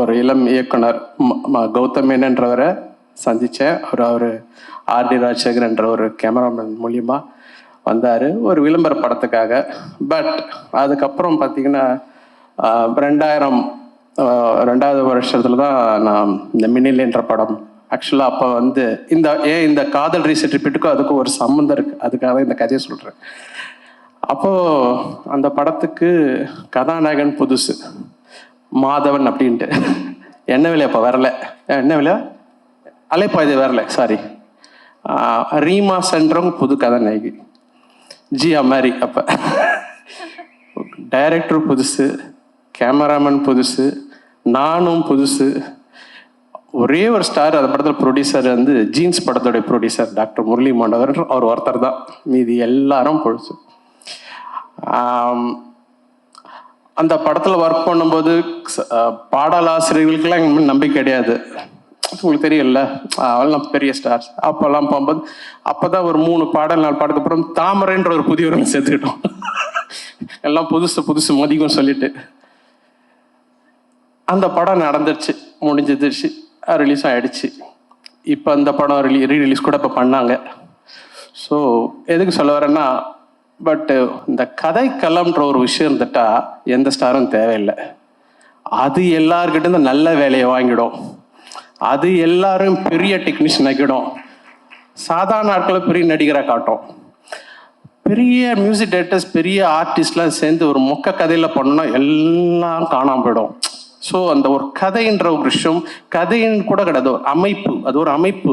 ஒரு இளம் இயக்குனர் கௌதம் மேனன்றவரை சந்தித்தேன். அவர் ஆர்டி ராஜசேகர் என்ற ஒரு கேமராமேன் மூலியமாக வந்தார் ஒரு விளம்பர படத்துக்காக. பட் அதுக்கப்புறம் பார்த்தீங்கன்னா 2000 வருஷத்துல தான் நான் இந்த மின்னில் என்ற படம் ஆக்சுவலாக அப்போ வந்து இந்த காதல் ரீசெட் ரிப்பீட்டுக்கும் அதுக்கும் ஒரு சம்மந்தம் இருக்குது. அதுக்காக இந்த கதையை சொல்கிறேன். அப்போது அந்த படத்துக்கு கதாநாயகன் புதுசு மாதவன் அப்படின்ட்டு என்ன விலை அப்போ வரல, என்ன விலை அலைப்பாய்து வரல, சாரி ரீமா சென்றவங்க புது கதாநாயகி ஜியா மாதிரி. அப்போ டைரக்டர் புதுசு, கேமராமேன் புதுசு, நானும் புதுசு. ஒரே ஒரு ஸ்டார் அந்த படத்தில் ப்ரொடியூசர் வந்து ஜீன்ஸ் படத்தோடைய ப்ரொடியூசர் டாக்டர் முரளி மாண்டவர், அவர் ஒருத்தர் தான், மீதி எல்லாரும் புதுசு. அந்த படத்தில் ஒர்க் பண்ணும்போது பாடலாசிரியர்களுக்கெல்லாம் எங்களுக்கு நம்பிக்கை கிடையாது. உங்களுக்கு தெரியல, அவெல்லாம் பெரிய ஸ்டார்ஸ். அப்போல்லாம் போகும்போது அப்போதான் ஒரு 3 பாடல் 4 பாட்டுக்கு அப்புறம் தாமரைன்ற ஒரு புதியவரை சேர்த்துக்கிட்டோம். எல்லாம் புதுசு மதிக்கும் சொல்லிட்டு அந்த படம் நடந்துருச்சு, முடிஞ்சிருச்சு, ரிலீஸ் ஆகிடுச்சு. இப்போ அந்த படம் ரீரிலீஸ் கூட இப்போ பண்ணாங்க. ஸோ எதுக்கு சொல்ல வரேன்னா, பட்டு இந்த கதைக்களம்ன்ற ஒரு விஷயம் இருந்துட்டா எந்த ஸ்டாரும் தேவையில்லை. அது எல்லார்கிட்ட நல்ல வேலையை வாங்கிடும், அது எல்லாரும் பெரிய டெக்னீஷியன் ஆக்கிடும், சாதாரண ஆட்களை பெரிய நடிகராக காட்டும். பெரிய மியூசிக் டைரக்டர்ஸ் பெரிய ஆர்டிஸ்ட்லாம் சேர்ந்து ஒரு மொக்க கதையில் பண்ணோன்னா எல்லாம் காணாமல் போயிடும். ஸோ அந்த ஒரு கதைன்ற ஒரு விஷயம், கதைன்னு கூட கிடையாது, ஒரு அமைப்பு, அது ஒரு அமைப்பு.